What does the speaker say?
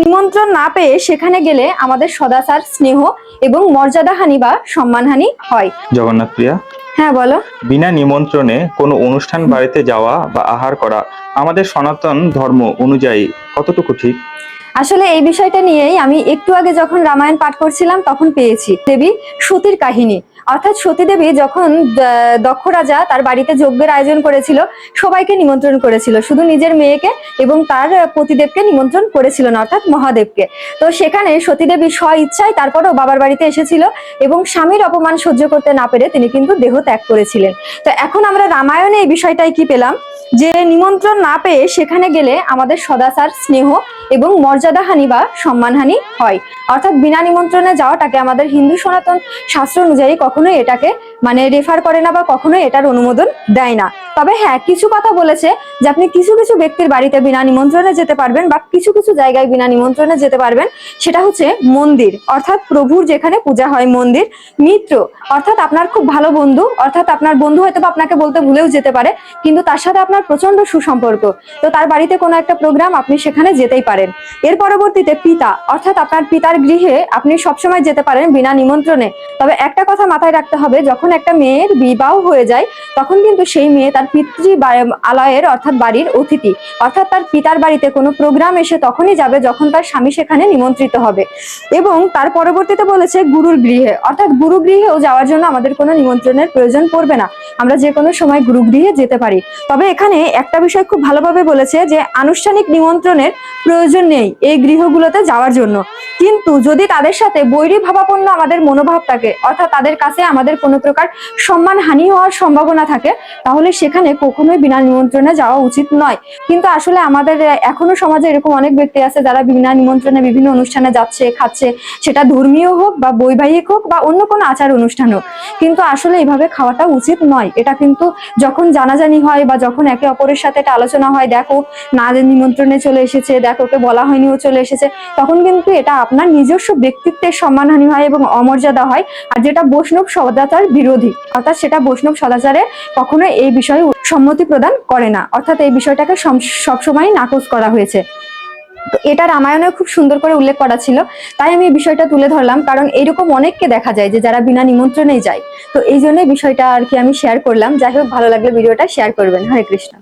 নিমন্ত্রণ না পেয়ে সেখানে গেলে আমাদের সদাচার, স্নেহ এবং মর্যাদাহানি বা সম্মানহানি হয়। জগন্নাথ প্রিয়া, হ্যাঁ বলো। বিনা নিমন্ত্রণে কোনো অনুষ্ঠান বাড়িতে যাওয়া বা আহার করা আমাদের সনাতন ধর্ম অনুযায়ী কতটুকু ঠিক? আসলে এই বিষয়টা নিয়েই আমি একটু আগে যখন রামায়ণ পাঠ করছিলাম তখন পেয়েছি দেবী সতীর কাহিনী। অর্থাৎ সতী দেবী যখন দক্ষ রাজা তার বাড়িতে যজ্ঞের আয়োজন করেছিল, সবাইকে নিমন্ত্রণ করেছিল, শুধু নিজের মেয়েকে এবং তার পতিদেবকে নিমন্ত্রণ করেছিল না, অর্থাৎ মহাদেবকে। তো সেখানে সতী দেবী স্ব ইচ্ছায় তারপরও বাবার বাড়িতে এসেছিল এবং স্বামীর অপমান সহ্য করতে না পেরে তিনি কিন্তু দেহ ত্যাগ করেছিলেন। তো এখন আমরা রামায়ণে এই বিষয়টাই কি পেলাম, যে নিমন্ত্রণ না পেয়ে সেখানে গেলে আমাদের সদাচার, স্নেহ এবং মর্যাদাহানি বা সম্মানহানি হয়। অর্থাৎ বিনা নিমন্ত্রণে যাওয়াটাকে আমাদের হিন্দু সনাতন শাস্ত্র অনুযায়ী কখনোই এটাকে রেফার করে না বা কখনোই এটার অনুমোদন দেয় না। তবে হ্যাঁ, কিছু কথা বলেছে যে আপনি কিছু কিছু ব্যক্তির বাড়িতে বিনা নিমন্ত্রণে যেতে পারবেন বা কিছু কিছু জায়গায় বিনা নিমন্ত্রণে যেতে পারবেন। সেটা হচ্ছে মন্দির, অর্থাৎ প্রভুর যেখানে পূজা হয় মন্দির। মিত্র, অর্থাৎ আপনার খুব ভালো বন্ধু, অর্থাৎ আপনার বন্ধু হয়তো আপনাকে বলতে ভুলেও যেতে পারে, কিন্তু তার সাথে আপনার প্রচন্ড সুসম্পর্ক, তো তার বাড়িতে কোনো একটা প্রোগ্রাম আপনি সেখানে যেতেই পারেন। এর পরবর্তীতে পিতা, অর্থাৎ আপনার পিতার গৃহে আপনি সবসময় যেতে পারেন বিনা নিমন্ত্রণে। তবে একটা কথা মাথায় রাখতে হবে, যখন একটা মেয়ের বিবাহ হয়ে যায় তখন কিন্তু সেই মেয়ে তার পিতৃ আলয়ের অর্থাৎ বাড়ির অতিথি, অর্থাৎ তার পিতার বাড়িতে কোনো প্রোগ্রাম এসে তখনই যাবে যখন তার স্বামী সেখানে নিমন্ত্রিত হবে। এবং তার পরবর্তীতে বলেছে গুরুর গৃহে, অর্থাৎ গুরু গৃহেও যাওয়ার জন্য আমাদের কোনো নিমন্ত্রণের প্রয়োজন পড়বে না, আমরা যে কোনো সময় গুরু গৃহে যেতে পারি। তবে এখানে একটা বিষয় খুব ভালোভাবে বলেছে যে আনুষ্ঠানিক নিমন্ত্রণের প্রয়োজন নেই এই গৃহগুলোতে যাওয়ার জন্য, কিন্তু যদি তাদের সাথে বৈরী ভাবাপন্ন আমাদের মনোভাব থাকে, অর্থাৎ তাদের কাছে আমাদের কোনো প্রকার সম্মান হানি হওয়ার সম্ভাবনা থাকে, তাহলে সেখানে কখনোই বিনা নিমন্ত্রণে যাওয়া উচিত নয়। কিন্তু আসলে আমাদের এখনো সমাজে এরকম অনেক ব্যক্তি আছে যারা বিনা নিমন্ত্রণে বিভিন্ন অনুষ্ঠানে যাচ্ছে, খাচ্ছে, সেটা ধর্মীয় হোক বা বৈবাহিক হোক বা অন্য কোনো আচার অনুষ্ঠান হোক, কিন্তু আসলে এইভাবে খাওয়াটা উচিত নয়। এটা কিন্তু যখন জানাজানি হয় বা যখন একে অপরের সাথে একটা আলোচনা হয়, দেখো না নিমন্ত্রণে চলে এসেছে, দেখো ওকে বলা হয়নি ও চলে এসেছে, তখন কিন্তু এটা আপনার নিজস্ব ব্যক্তিত্বের সম্মানহানি হয় এবং অমর্যাদা হয়, আর যেটা বৈষ্ণব সদাচার বিরোধী, অর্থাৎ সেটা বৈষ্ণব সদাচারে কখনো এই বিষয়ে সম্মতি প্রদান করে না, অর্থাৎ এই বিষয়টাকে সবসময় নাকচ করা হয়েছে। তো এটা রামায়ণে খুব সুন্দর করে উল্লেখ করা ছিল, তাই আমি এই বিষয়টা তুলে ধরলাম, কারণ এইরকম অনেককে দেখা যায় যে যারা বিনা নিমন্ত্রণেই যায়। তো এই জন্য বিষয়টা আর কি আমি শেয়ার করলাম। যাই হোক, ভালো লাগলে ভিডিওটা শেয়ার করবেন। হরে কৃষ্ণ।